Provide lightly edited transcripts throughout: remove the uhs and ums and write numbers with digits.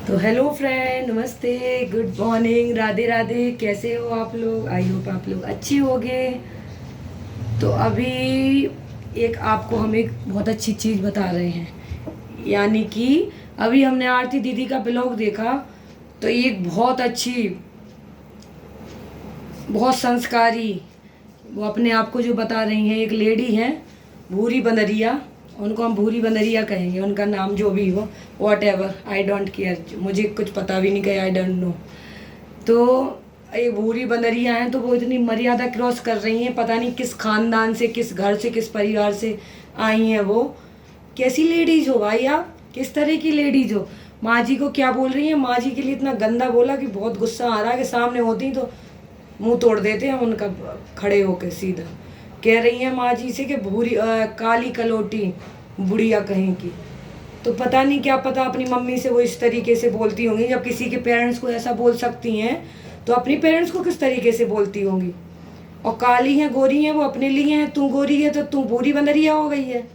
तो hello friend, नमस्ते, good morning, Radhe Radhe. कैसे हो आप लोग? आई होप आप लोग अच्छे होंगे। तो अभी एक आपको हम एक बहुत अच्छी चीज़ बता रहे हैं, यानी कि अभी हमने आरती दीदी का ब्लॉग देखा। तो एक बहुत अच्छी, बहुत संस्कारी, वो अपने आप को जो बता रही हैं, एक लेडी हैं भूरी बंदरिया। उनको हम भूरी बंदरिया कहेंगे, उनका नाम जो भी हो, what ever, I don't care, मुझे कुछ पता भी नहीं, कहे आई डोंट नो। तो ये भूरी बंदरिया हैं, तो वो इतनी मर्यादा क्रॉस कर रही हैं, पता नहीं किस खानदान से, किस घर से, किस परिवार से आई हैं वो। कैसी लेडीज हो भाई आप, किस तरह की लेडीज हो? माँ जी को क्या बोल रही हैं? माँ जी के लिए इतना गंदा बोला कि बहुत गुस्सा आ रहा है, कि सामने होती तो मुंह तोड़ देते हैं उनका, खड़े होके सीधा। कह रही हैं माँ जी से कि भूरी काली कलोटी बुढ़िया कहीं की। तो पता नहीं, क्या पता अपनी मम्मी से वो इस तरीके से बोलती होंगी। जब किसी के पेरेंट्स को ऐसा बोल सकती हैं, तो अपनी पेरेंट्स को किस तरीके से बोलती होंगी। और काली हैं गोरी हैं वो अपने लिए हैं, तू गोरी है तो तू भूरी बंदरिया हो गई है।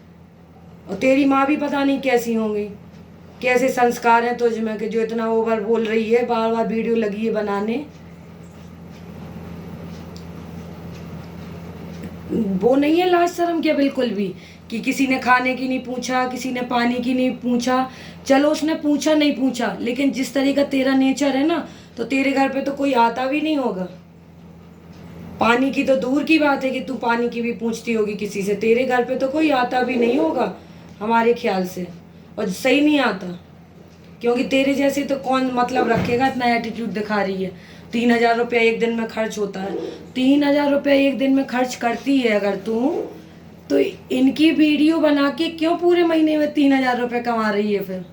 और तेरी माँ भी पता नहीं कैसी होंगी, कैसे संस्कार हैं तुझ में कि जो इतना ओवर बोल रही है, बार बार वीडियो लगी है बनाने। वो नहीं है लाज शर्म क्या बिल्कुल भी, कि किसी ने खाने की नहीं पूछा, किसी ने पानी की नहीं पूछा। चलो उसने पूछा नहीं पूछा, लेकिन जिस तरह का तेरा नेचर है ना, तो तेरे घर पे तो कोई आता भी नहीं होगा। पानी की तो दूर की बात है कि तू पानी की भी पूछती होगी किसी से, तेरे घर पे तो कोई आता भी नहीं होगा हमारे ख्याल से। और सही नहीं आता, क्योंकि तेरे जैसे तो कौन मतलब रखेगा, इतना एटीट्यूड दिखा रही है। 3,000 रुपया एक दिन में खर्च होता है, 3,000 रुपया एक दिन में खर्च करती है अगर तू, तो इनकी वीडियो बना के क्यों पूरे महीने में 3,000 रुपये कमा रही है? फिर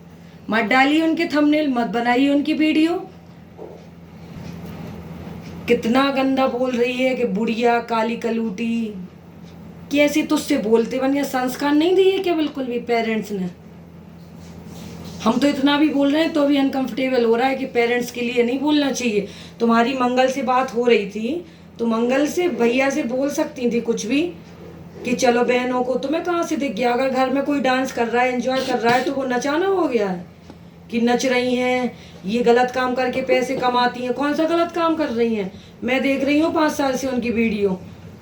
मत डालिए उनके थंबनेल, मत बनाइए उनकी वीडियो। कितना गंदा बोल रही है कि बुढ़िया काली कलूटी। कैसे तुझसे बोलते बन गया? संस्कार नहीं दिए क्या बिल्कुल भी पेरेंट्स ने? हम तो इतना भी बोल रहे हैं तो भी अनकंफर्टेबल हो रहा है कि पेरेंट्स के लिए नहीं बोलना चाहिए। तुम्हारी मंगल से बात हो रही थी, तो मंगल से भैया से बोल सकती थी कुछ भी, कि चलो बहनों को, तुम्हें कहाँ से दिख गया? अगर घर में कोई डांस कर रहा है, एंजॉय कर रहा है, तो वो नचाना हो गया है कि नच रही हैं, ये गलत काम करके पैसे कमाती हैं। कौन सा गलत काम कर रही हैं? मैं देख रही हूँ 5 साल से उनकी वीडियो।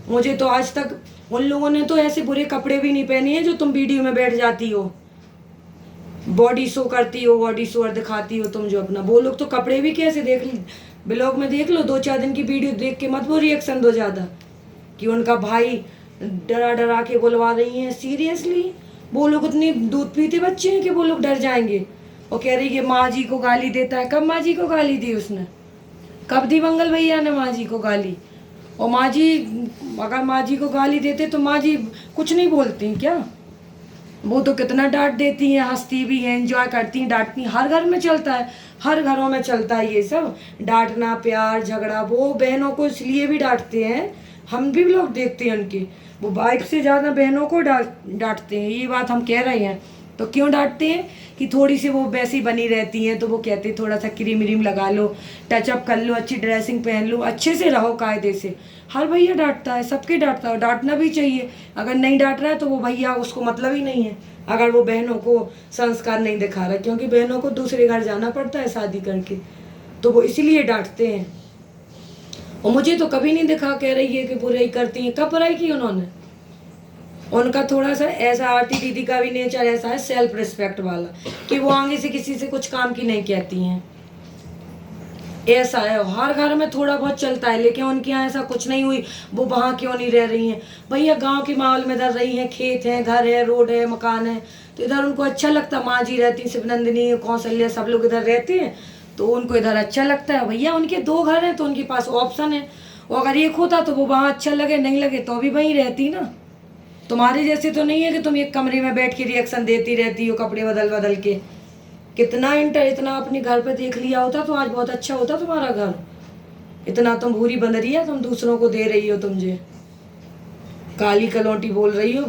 मुझे तो आज तक उन लोगों ने तो ऐसे बुरे कपड़े भी नहीं पहने हैं जो तुम वीडियो में बैठ जाती हो, बॉडी शो करती हो, बॉडी शो दिखाती हो तुम जो अपना। वो लोग तो कपड़े भी कैसे, देख ब्लॉग में देख लो, 2-4 दिन की वीडियो देख के मत वो रिएक्शन दो ज़्यादा, कि उनका भाई डरा डरा के बुलवा रही हैं। सीरियसली वो लोग उतनी दूध पीते बच्चे हैं कि वो लोग डर जाएंगे? और कह रही है माँ जी को गाली देता है। कब माँ जी को गाली दी उसने? कब दी मंगल भैया ने माँ जी को गाली? और माँ जी, अगर माँ जी को गाली देते तो माँ जी कुछ नहीं बोलती क्या? वो तो कितना डांट देती हैं, हंसती भी हैं, एंजॉय करती हैं, डांटती हैं। हर घर में चलता है, हर घरों में चलता है ये सब, डांटना, प्यार, झगड़ा। वो बहनों को इसलिए भी डांटते हैं, हम भी लोग देखते हैं उनके, वो वाइफ से ज़्यादा बहनों को डांटते हैं। ये बात हम कह रहे हैं। तो क्यों डांटते हैं? कि थोड़ी सी वो वैसी बनी रहती हैं, तो वो कहते हैं थोड़ा सा क्रीम व्रीम लगा लो, टचअप कर लो, अच्छी ड्रेसिंग पहन लो, अच्छे से रहो कायदे से। हर भैया डांटता है, सबके डांटता है, डांटना भी चाहिए। अगर नहीं डांट रहा है तो वो भैया, उसको मतलब ही नहीं है, अगर वो बहनों को संस्कार नहीं दिखा रहा, क्योंकि बहनों को दूसरे घर जाना पड़ता है शादी करके, तो वो इसीलिए डांटते हैं। और मुझे तो कभी नहीं दिखा कह रही है कि बुराई करती हैं। कब बुराई की उन्होंने? उनका थोड़ा सा ऐसा, आरती दीदी का भी नेचर ऐसा है, सेल्फ रिस्पेक्ट वाला, कि वो आगे से किसी से कुछ काम की नहीं कहती हैं। ऐसा है, हर घर में थोड़ा बहुत चलता है, लेकिन उनके यहाँ ऐसा कुछ नहीं हुई। वो वहाँ क्यों नहीं रह रही हैं? भैया गांव के माहौल में इधर रही हैं, खेत है, घर है, रोड है, मकान है, तो इधर उनको अच्छा लगता। माँ जी रहती, शिवनंदिनी, कौशल्या, सब लोग इधर रहते हैं, तो उनको इधर अच्छा लगता है। भैया उनके 2 घर हैं, तो उनके पास ऑप्शन है। और अगर एक होता तो वो वहाँ अच्छा लगे, नहीं लगे तो भी वहीं रहती ना। तुम्हारे जैसे तो नहीं है कि तुम एक कमरे में बैठ के रिएक्शन देती रहती हो, कपड़े बदल बदल के। कितना इतना अपने घर पे देख लिया होता तो आज बहुत अच्छा होता तुम्हारा घर। इतना तुम भूरी बंदरिया तुम दूसरों को दे रही हो, तुम जे काली कलौटी बोल रही हो।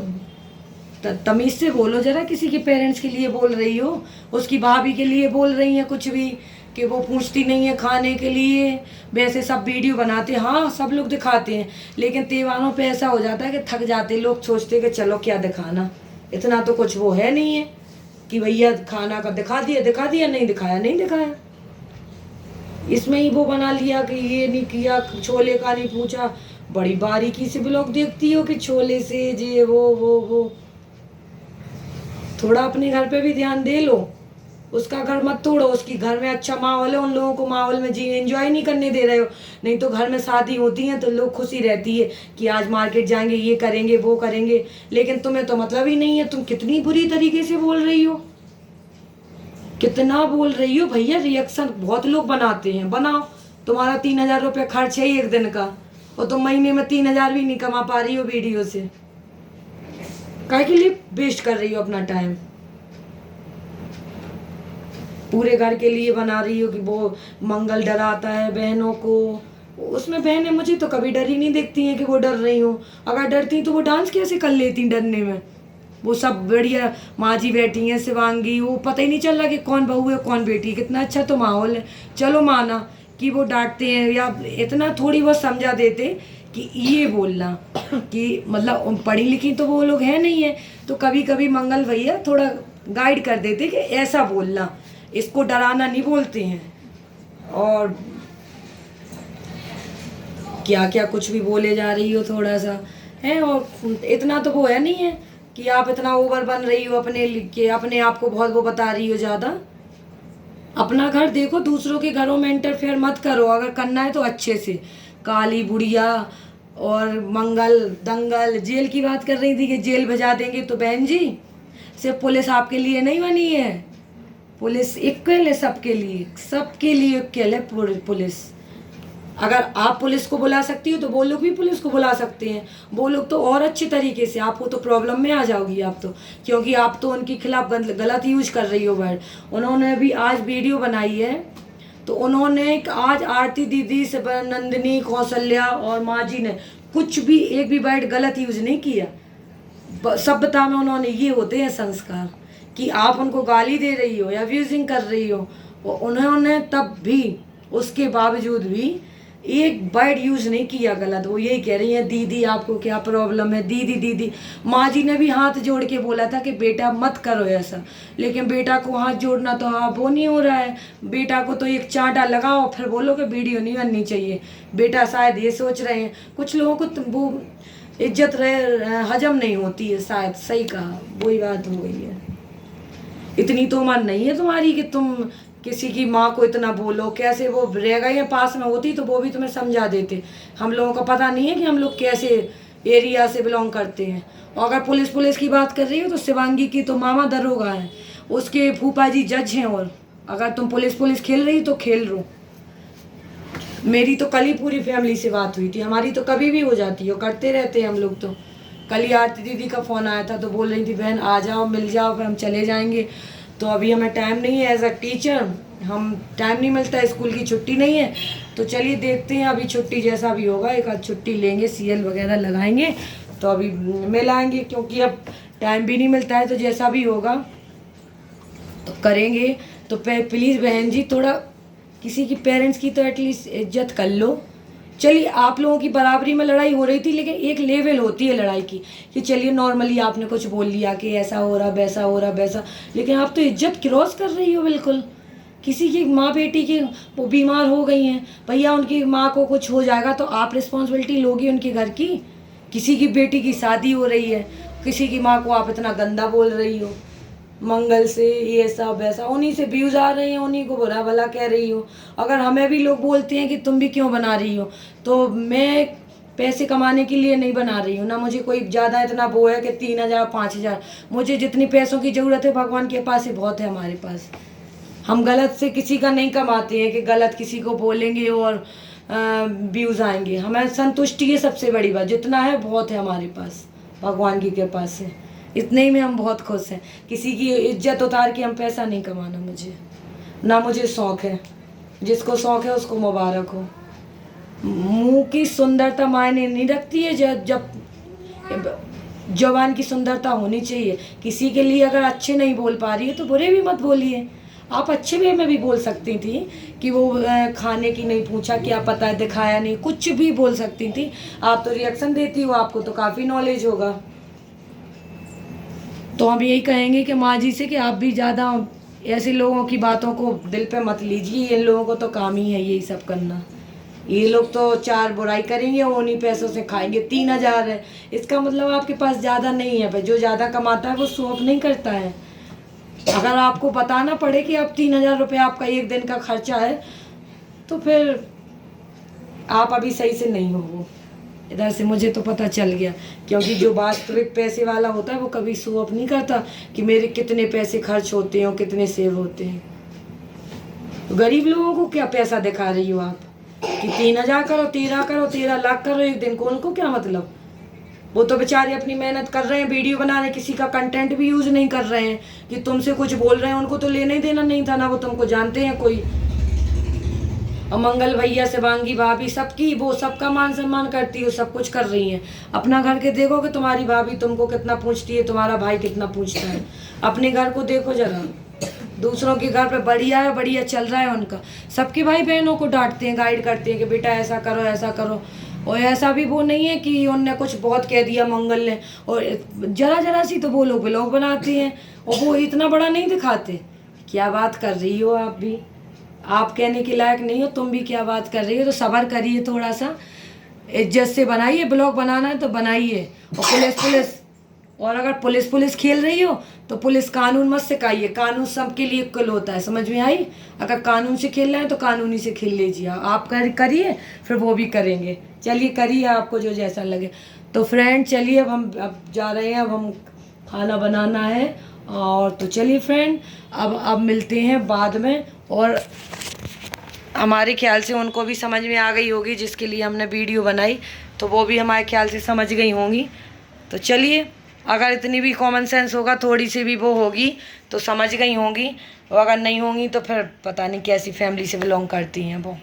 तमीज से बोलो जरा, किसी के पेरेंट्स के लिए बोल रही हो, उसकी भाभी के लिए बोल रही है कुछ भी, कि वो पूछती नहीं है खाने के लिए। वैसे सब वीडियो बनाते हैं, हाँ सब लोग दिखाते हैं, लेकिन त्योहारों पे ऐसा हो जाता है कि थक जाते लोग, सोचते कि चलो क्या दिखाना, इतना तो कुछ वो है नहीं है। कि भैया खाना का दिखा दिया, नहीं दिखाया, नहीं दिखाया। इसमें ही वो बना लिया कि ये नहीं किया, छोले का नहीं पूछा। बड़ी बारीकी से ब्लॉग देखती हो कि छोले से ये वो। थोड़ा अपने घर पे भी ध्यान दे लो, उसका घर मत तोड़ो। उसकी घर में अच्छा माहौल है, उन लोगों को माहौल में जी एंजॉय नहीं करने दे रहे हो। नहीं तो घर में शादी होती है तो लोग खुशी रहती है कि आज मार्केट जाएंगे, ये करेंगे, वो करेंगे, लेकिन तुम्हें तो मतलब ही नहीं है। तुम कितनी बुरी तरीके से बोल रही हो, कितना बोल रही हो भैया। रिएक्शन बहुत लोग बनाते हैं, बनाओ। तुम्हारा 3,000 रुपये खर्च है एक दिन का, और तुम महीने में 3,000 भी नहीं कमा पा रही हो वीडियो से। काहे के लिए वेस्ट कर रही हो अपना टाइम? पूरे घर के लिए बना रही हो कि वो मंगल डराता है बहनों को। उसमें बहनें मुझे तो कभी डरी नहीं देखती हैं कि वो डर रही हो। अगर डरती तो वो डांस कैसे कर लेती डरने में? वो सब बढ़िया माँ जी बैठी हैं, शिवांगी, वो पता ही नहीं चल रहा कि कौन बहू है कौन बेटी है। कितना अच्छा तो माहौल है। चलो माना कि वो डांटते हैं या इतना थोड़ी बहुत समझा देते कि ये बोलना कि मतलब पढ़ी लिखी तो वो लोग हैं नहीं है, तो कभी कभी मंगल भैया थोड़ा गाइड कर देते कि ऐसा बोलना, इसको डराना नहीं बोलते हैं। और क्या क्या कुछ भी बोले जा रही हो थोड़ा सा है। और इतना तो वो है नहीं है कि आप इतना ओवर बन रही हो अपने आप को बहुत वो बता रही हो ज़्यादा। अपना घर देखो, दूसरों के घरों में इंटरफेयर मत करो। अगर करना है तो अच्छे से। काली बुढ़िया और मंगल दंगल, जेल की बात कर रही थी कि जेल भेजा देंगे, तो बहन जी सिर्फ पुलिस आपके लिए नहीं बनी है। पुलिस इक्वल है सबके लिए इक्वल है पुलिस। अगर आप पुलिस को बुला सकती हो तो वो लोग भी पुलिस को बुला सकते हैं। वो लोग तो और अच्छे तरीके से। आपको तो प्रॉब्लम में आ जाओगी आप तो, क्योंकि आप तो उनके खिलाफ गलत यूज कर रही हो वर्ड। उन्होंने भी आज वीडियो बनाई है, तो उन्होंने आज आरती दीदी से, नंदिनी, कौशल्या और माँ जी ने कुछ भी एक भी वर्ड गलत यूज नहीं किया। सभ्यता में उन्होंने ये होते हैं संस्कार कि आप उनको गाली दे रही हो या अब्यूजिंग कर रही हो, उन्होंने तब भी उसके बावजूद भी एक वर्ड यूज नहीं किया गलत। वो यही कह रही है दीदी आपको क्या प्रॉब्लम है, दीदी दीदी। माँ जी ने भी हाथ जोड़ के बोला था कि बेटा मत करो ऐसा, लेकिन बेटा को हाथ जोड़ना तो आप वो नहीं हो रहा है। बेटा को तो एक चांटा लगाओ फिर बोलो कि वीडियो नहीं बननी चाहिए। बेटा शायद ये सोच रहे हैं, कुछ लोगों को वो इज्जत हजम नहीं होती है शायद। सही कहा, वही बात हो गई है। इतनी तो उम्र नहीं है तुम्हारी कि तुम किसी की माँ को इतना बोलो। कैसे वो रह गई है, पास में होती तो वो भी तुम्हें समझा देते। हम लोगों का पता नहीं है कि हम लोग कैसे एरिया से बिलोंग करते हैं। और अगर पुलिस की बात कर रही हो तो शिवांगी की तो मामा दरोगा है, उसके फूफा जी जज हैं। और अगर तुम पुलिस खेल रही तो खेल रो। मेरी तो कल ही पूरी फैमिली से बात हुई थी। हमारी तो कभी भी हो जाती है, करते रहते हैं हम लोग। तो कल ही आरती दीदी का फ़ोन आया था, तो बोल रही थी बहन आ जाओ, मिल जाओ, फिर हम चले जाएंगे। तो अभी हमें टाइम नहीं है, एज अ टीचर हम टाइम नहीं मिलता है, स्कूल की छुट्टी नहीं है। तो चलिए देखते हैं, अभी छुट्टी जैसा भी होगा एक आध छुट्टी लेंगे, सीएल वगैरह लगाएंगे तो अभी मिल आएंगे, क्योंकि अब टाइम भी नहीं मिलता है। तो जैसा भी होगा तो करेंगे। तो प्लीज़ बहन जी थोड़ा किसी की पेरेंट्स की तो एटलीस्ट इज्जत कर लो। चलिए आप लोगों की बराबरी में लड़ाई हो रही थी, लेकिन एक लेवल होती है लड़ाई की कि चलिए नॉर्मली आपने कुछ बोल लिया कि ऐसा हो रहा वैसा हो रहा वैसा, लेकिन आप तो इज्जत क्रॉस कर रही हो बिल्कुल। किसी की माँ बेटी की वो बीमार हो गई हैं भैया, उनकी माँ को कुछ हो जाएगा तो आप रिस्पॉन्सिबिलिटी लोगी उनके घर की। किसी की बेटी की शादी हो रही है, किसी की माँ को आप इतना गंदा बोल रही हो मंगल से, ये सब वैसा। उन्हीं से व्यूज़ आ रहे हैं, उन्हीं को बुरा भला कह रही हो। अगर हमें भी लोग बोलते हैं कि तुम भी क्यों बना रही हो, तो मैं पैसे कमाने के लिए नहीं बना रही हूँ ना। मुझे कोई ज़्यादा इतना वो है कि 3,000 5,000, मुझे जितनी पैसों की ज़रूरत है भगवान के पास ही बहुत है हमारे पास। हम गलत से किसी का नहीं कमाते हैं कि गलत किसी को बोलेंगे और व्यूज़ आएंगे। हमें संतुष्टि है सबसे बड़ी बात, जितना है बहुत है हमारे पास भगवान की कृपा से। इतने ही में हम बहुत खुश हैं। किसी की इज्जत उतार के हम पैसा नहीं कमाना मुझे, ना मुझे शौक़ है। जिसको शौक़ है उसको मुबारक हो। मुंह की सुंदरता मायने नहीं रखती है, जब जवान की सुंदरता होनी चाहिए। किसी के लिए अगर अच्छे नहीं बोल पा रही है तो बुरे भी मत बोलिए। आप अच्छे वे में भी बोल सकती थी कि वो खाने की नहीं पूछा, क्या पता है, दिखाया नहीं, कुछ भी बोल सकती थी। आप तो रिएक्शन देती हो, आपको तो काफ़ी नॉलेज होगा। तो हम यही कहेंगे कि माँ जी से कि आप भी ज़्यादा ऐसे लोगों की बातों को दिल पे मत लीजिए। इन लोगों को तो काम ही है यही सब करना। ये लोग तो 4 बुराई करेंगे और उन्हीं पैसों से खाएंगे। 3,000 है, इसका मतलब आपके पास ज़्यादा नहीं है भाई। जो ज़्यादा कमाता है वो शो ऑफ नहीं करता है। अगर आपको बताना पड़े कि आप 3,000 रुपये आपका एक दिन का खर्चा है, तो फिर आप अभी सही से नहीं हो। इधर से मुझे तो पता चल गया, क्योंकि जो वास्तविक पैसे वाला होता है वो कभी शो ऑफ नहीं करता कि मेरे कितने पैसे खर्च होते हैं और कितने सेव होते हैं। तो गरीब लोगों को क्या पैसा दिखा रही हो आप कि 3,000 करो, 13 लाख करो एक दिन को? उनको क्या मतलब? वो तो बेचारे अपनी मेहनत कर रहे हैं, वीडियो बना रहे हैं, किसी का कंटेंट भी यूज नहीं कर रहे हैं कि तुमसे कुछ बोल रहे हैं। उनको तो लेना ही देना नहीं था, ना वो तुमको जानते हैं कोई। और मंगल भैया, शिवांगी भाभी, सबकी वो सबका मान सम्मान करती हो, सब कुछ कर रही हैं। अपना घर के देखो कि तुम्हारी भाभी तुमको कितना पूछती है, तुम्हारा भाई कितना पूछता है। अपने घर को देखो जरा। दूसरों के घर पे बढ़िया है, बढ़िया चल रहा है उनका। सबके भाई बहनों को डांटते हैं, गाइड करते हैं कि बेटा ऐसा करो, ऐसा करो। और ऐसा भी वो नहीं है कि उनने कुछ बहुत कह दिया मंगल ने, और जरा सी तो वो लोग ब्लॉग बनाते हैं और वो इतना बड़ा नहीं दिखाते। क्या बात कर रही हो आप भी? आप कहने के लायक नहीं हो, तुम भी क्या बात कर रही हो? तो सब्र करिए, थोड़ा सा इज्जत से बनाइए। ब्लॉग बनाना है तो बनाइए। और पुलिस और अगर पुलिस खेल रही हो तो पुलिस कानून मत सिखाइए। कानून सबके लिए इक्वल होता है, समझ में आई? अगर कानून से खेलना है तो कानूनी से खेल लीजिए। आप करिए, फिर वो भी करेंगे। चलिए करिए, आपको जो जैसा लगे। तो फ्रेंड चलिए, अब जा रहे हैं, अब हम खाना बनाना है। और तो चलिए फ्रेंड, अब मिलते हैं बाद में। और हमारे ख्याल से उनको भी समझ में आ गई होगी जिसके लिए हमने वीडियो बनाई, तो वो भी हमारे ख्याल से समझ गई होंगी। तो चलिए, अगर इतनी भी कॉमन सेंस होगा, थोड़ी सी भी वो होगी, तो समझ गई होंगी। और अगर नहीं होंगी तो फिर पता नहीं कैसी फैमिली से बिलोंग करती हैं वो।